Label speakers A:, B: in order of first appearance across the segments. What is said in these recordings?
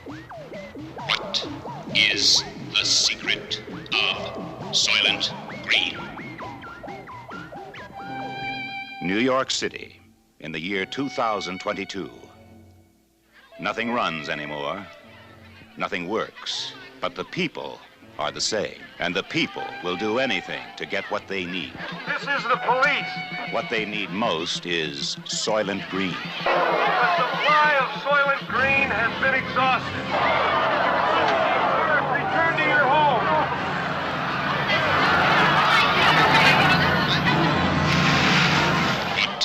A: What is the secret of Soylent Green? New York City, in the year 2022. Nothing runs anymore. Nothing works. But the people are the same. And the people will do anything to get what they need.
B: This is the police.
A: What they need most is Soylent Green.
B: The supply of Soylent Green has been exhausted. Return to your home.
A: What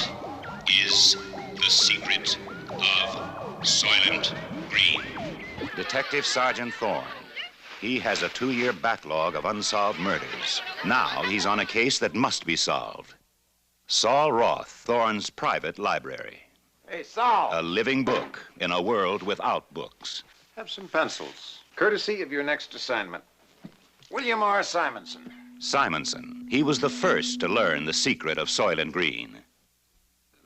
A: is the secret of Soylent Green? Detective Sergeant Thorne. He has a 2-year backlog of unsolved murders. Now he's on a case that must be solved. Saul Roth, Thorne's private library.
C: Hey, Saul.
A: A living book in a world without books.
C: Have some pencils, courtesy of your next assignment. William R. Simonson.
A: Simonson. He was the first to learn the secret of Soylent Green.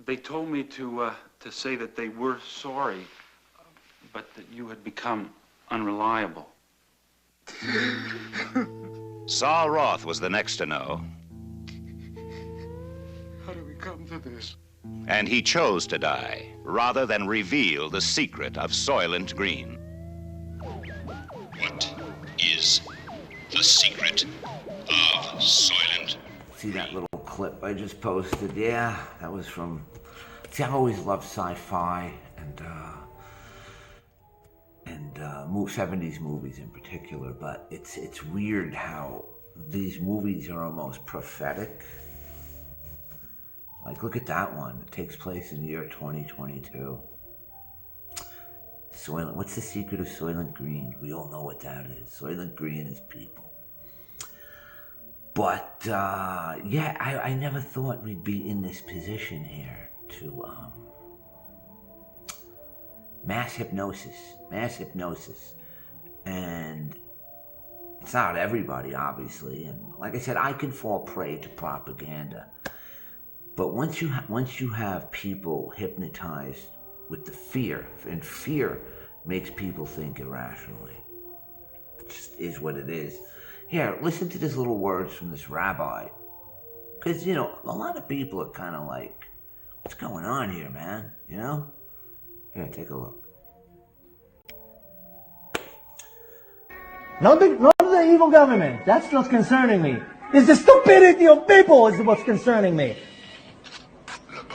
D: They told me to say that they were sorry, but that you had become unreliable.
A: Saul Roth was the next to know.
E: How do we come to this?
A: And he chose to die rather than reveal the secret of Soylent Green. What is the secret of Soylent?
F: See that little clip I just posted? Yeah, that was from... See, I always loved sci-fi and 70s movies in particular, but it's weird how these movies are almost prophetic. Like, look at that one. It takes place in the year 2022. Soylent. What's the secret of Soylent Green? We all know what that is. Soylent Green is people. But, yeah, I never thought we'd be in this position here to, mass hypnosis. And it's not everybody, obviously. And like I said, I can fall prey to propaganda. But once you have people hypnotized with the fear, and fear makes people think irrationally. It just is what it is. Here, listen to these little words from this rabbi. Because, you know, a lot of people are kind of like, what's going on here, man? You know? Here, take a look.
G: Not the evil government. That's not concerning me. It's the stupidity of people is what's concerning me.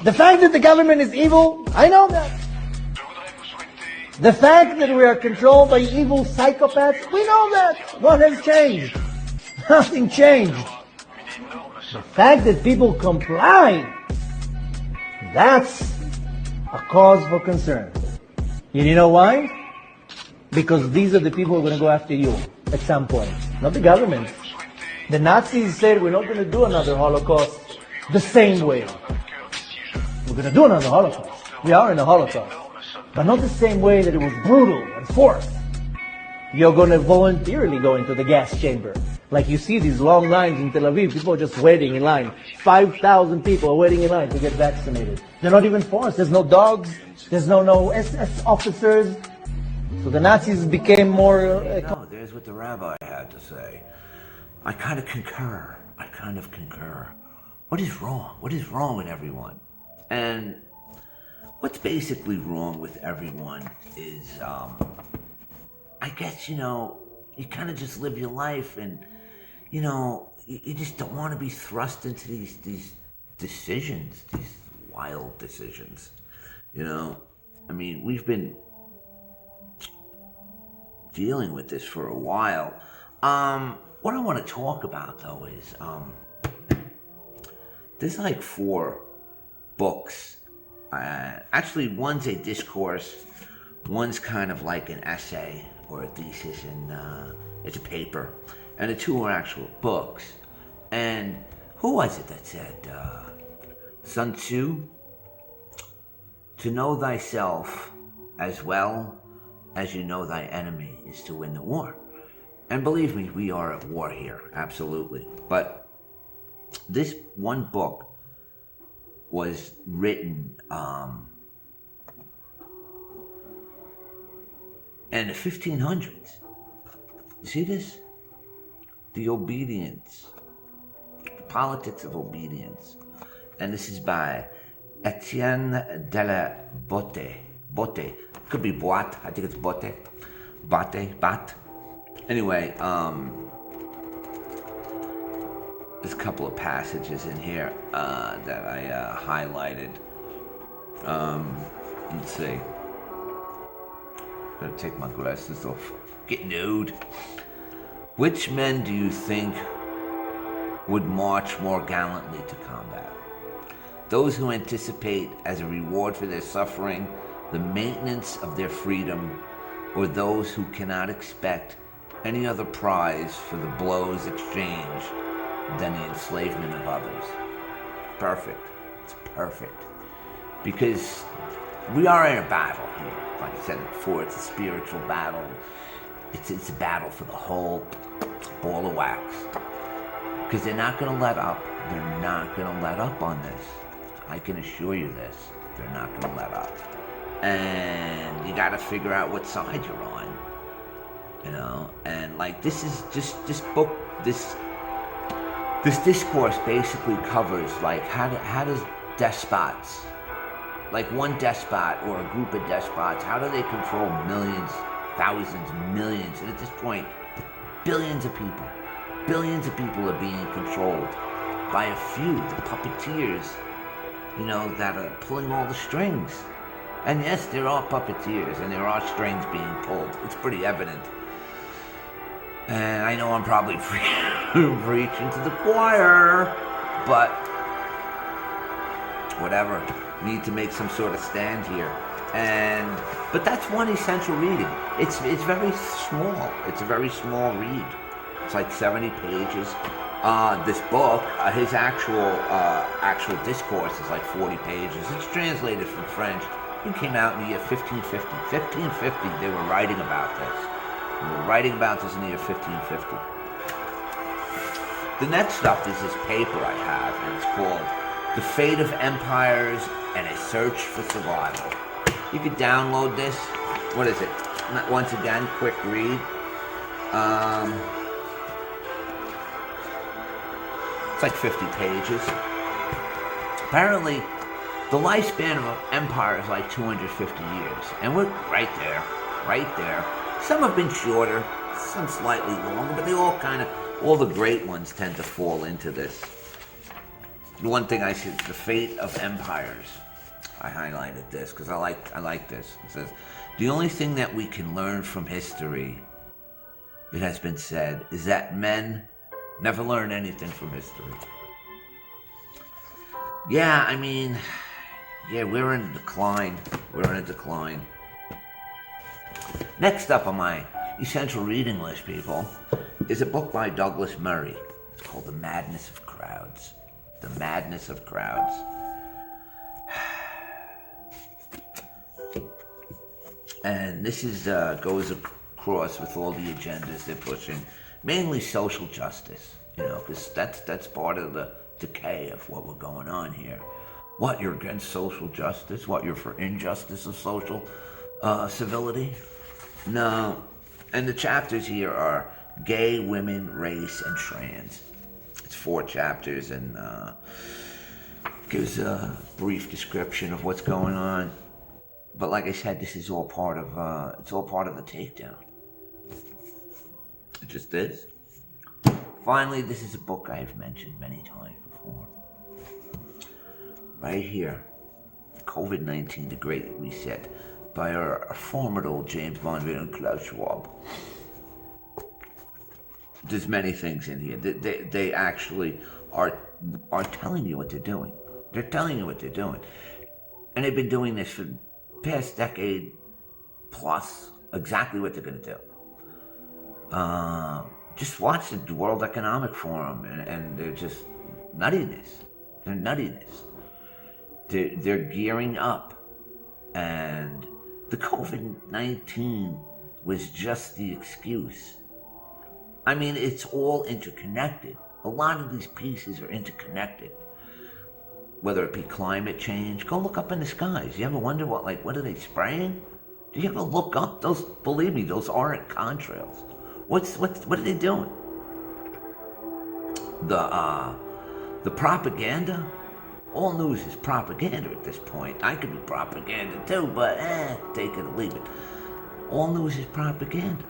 G: The fact that the government is evil, I know that. The fact that we are controlled by evil psychopaths, we know that. What has changed? Nothing changed. The fact that people comply, that's a cause for concern. And you know why? Because these are the people who are going to go after you at some point, not the government. The Nazis said we're not going to do another Holocaust the same way. We're going to do another Holocaust. We are in a Holocaust. But not the same way that it was brutal and forced. You're going to voluntarily go into the gas chamber. Like you see these long lines in Tel Aviv, people are just waiting in line. 5,000 people are waiting in line to get vaccinated. They're not even forced. There's no dogs. There's no SS officers. So the Nazis became more...
F: There's what the rabbi had to say. I kind of concur. What is wrong? What is wrong with everyone? And what's basically wrong with everyone is, I guess, you know, you kind of just live your life and, you know, you just don't want to be thrust into these decisions, these wild decisions, you know? I mean, we've been dealing with this for a while. What I want to talk about, though, is, there's like 4 books. Actually, one's a discourse, one's kind of like an essay or a thesis, and it's a paper, and the 2 are actual books. And who was it that said, Sun Tzu, to know thyself as well as you know thy enemy is to win the war. And believe me, we are at war here, absolutely. But this one book was written And the 1500s. You see this? The obedience. The politics of obedience. And this is by Etienne de la Botte. Botte. Could be Boite. I think it's Botte. Bat. Anyway, there's a couple of passages in here that I highlighted. Let's see. Better take my glasses off. Getting old. Which men do you think would march more gallantly to combat? Those who anticipate as a reward for their suffering the maintenance of their freedom, or those who cannot expect any other prize for the blows exchanged than the enslavement of others? Perfect. It's perfect. Because we are in a battle here. Like I said before, it's a spiritual battle. It's a battle for the whole ball of wax. Because they're not going to let up. They're not going to let up on this. I can assure you this. They're not going to let up. And you got to figure out what side you're on. You know? And like this is just this book, this discourse basically covers like how does despots, like one despot or a group of despots, how do they control millions, thousands, millions, and at this point, billions of people are being controlled by a few, the puppeteers, you know, that are pulling all the strings. And yes, there are puppeteers and there are strings being pulled. It's pretty evident. And I know I'm probably preaching to the choir, but whatever. We need to make some sort of stand here. But that's one essential reading. It's very small. It's a very small read. It's like 70 pages. This book, his actual discourse is like 40 pages. It's translated from French. It came out in the year 1550. 1550, they were writing about this. They were writing about this in the year 1550. The next stuff is this paper I have, and it's called The Fate of Empires and a Search for Survival. You can download this. What is it? Once again, quick read. It's like 50 pages. Apparently, the lifespan of an empire is like 250 years. And we're right there. Some have been shorter, some slightly longer, but they all the great ones tend to fall into this. The one thing I said, The Fate of Empires. I highlighted this because I like this. It says, the only thing that we can learn from history, it has been said, is that men never learn anything from history. Yeah, I mean, we're in decline. Next up on my essential reading list, people, is a book by Douglas Murray. It's called The Madness of Crowds. The Madness of Crowds. And this is goes across with all the agendas they're pushing, mainly social justice, you know, because that's part of the decay of what we're going on here. What, you're against social justice? What, you're for injustice of social civility? No. And the chapters here are gay, women, race, and trans. It's 4 chapters and gives a brief description of what's going on. But like I said, this is all part of the takedown. It just is. Finally, this is a book I've mentioned many times before. Right here, COVID-19, The Great Reset, by our formidable James Bond and Klaus Schwab. There's many things in here. They actually are telling you what they're doing. They're telling you what they're doing. And they've been doing this for the past decade plus, exactly what they're going to do. Just watch the World Economic Forum, and they're just nuttiness. They're nuttiness. They're gearing up, and the COVID-19 was just the excuse. I mean, it's all interconnected. A lot of these pieces are interconnected. Whether it be climate change, go look up in the skies. You ever wonder what are they spraying? Do you ever look up those? Believe me, those aren't contrails. What are they doing? The propaganda? All news is propaganda at this point. I could be propaganda too, but take it or leave it. All news is propaganda.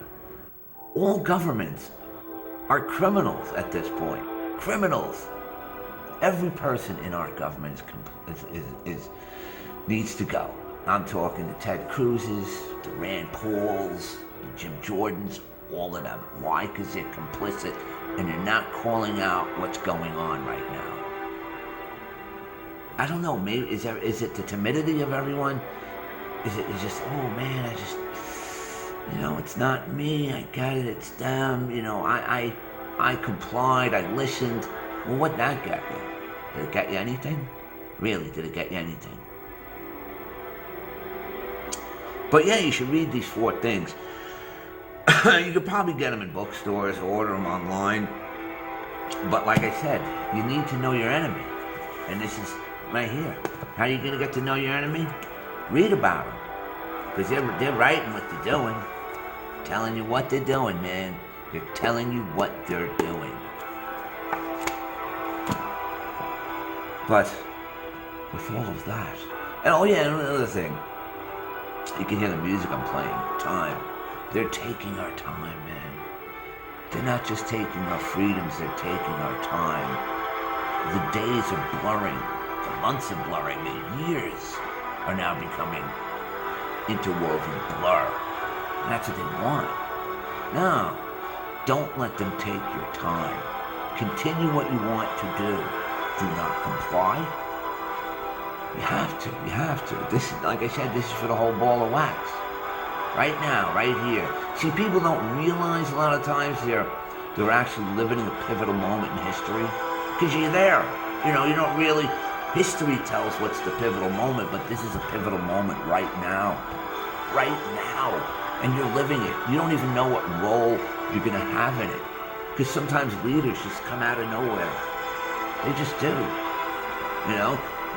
F: All governments are criminals at this point. Criminals. Every person in our government needs to go. I'm talking the Ted Cruzes, the Rand Pauls, the Jim Jordans, all of them. Why? Because they're complicit and they're not calling out what's going on right now. I don't know, maybe is it the timidity of everyone? Is it just, oh man, I just, it's not me, I got it, it's them, I complied, I listened. Well, what'd that get you? Did it get you anything? Really, did it get you anything? But yeah, you should read these 4 things. You could probably get them in bookstores or order them online. But like I said, you need to know your enemy. And this is right here. How are you going to get to know your enemy? Read about them. Because they're writing what they're doing. Telling you what they're doing, man. They're telling you what they're doing. But with all of that, and oh yeah, another thing, you can hear the music I'm playing. Time. They're taking our time, man. They're not just taking our freedoms, they're taking our time. The days are blurring, the months are blurring, the years are now becoming interwoven blur. And that's what they want. No, don't let them take your time. Continue what you want to do. Do not comply. You have to. This is, like I said, this is for the whole ball of wax. Right now, right here. See, people don't realize a lot of times they're actually living in a pivotal moment in history. Because you're there. You don't really, history tells what's the pivotal moment, but this is a pivotal moment right now. Right now. And you're living it. You don't even know what role you're going to have in it. Because sometimes leaders just come out of nowhere. They just do.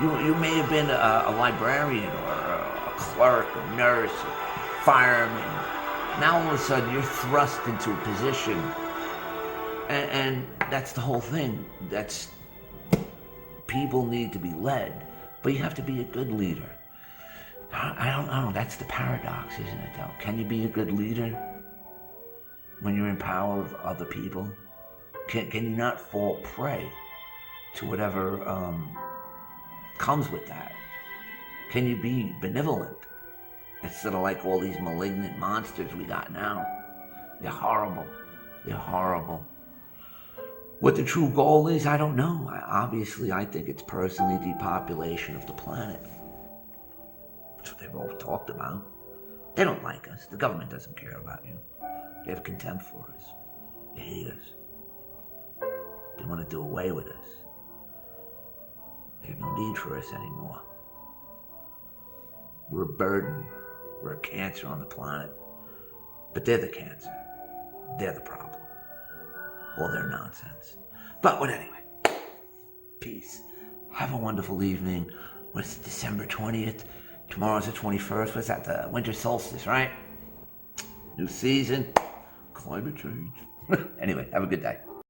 F: You may have been a librarian or a clerk, a nurse, a fireman. Now all of a sudden you're thrust into a position. And that's the whole thing. People need to be led, but you have to be a good leader. I don't know. That's the paradox, isn't it, though? Can you be a good leader when you're in power of other people? Can you not fall prey to whatever comes with that? Can you be benevolent instead of like all these malignant monsters we got now? They're horrible. They're horrible. What the true goal is, I don't know. Obviously, I think it's personally depopulation of the planet. That's what they've all talked about. They don't like us. The government doesn't care about you. They have contempt for us. They hate us. They want to do away with us. They have no need for us anymore. We're a burden. We're a cancer on the planet. But they're the cancer. They're the problem. All their nonsense. But anyway, peace. Have a wonderful evening. What's December 20th? Tomorrow's the 21st. What's that? The winter solstice, right? New season. Climate change. Anyway, have a good day.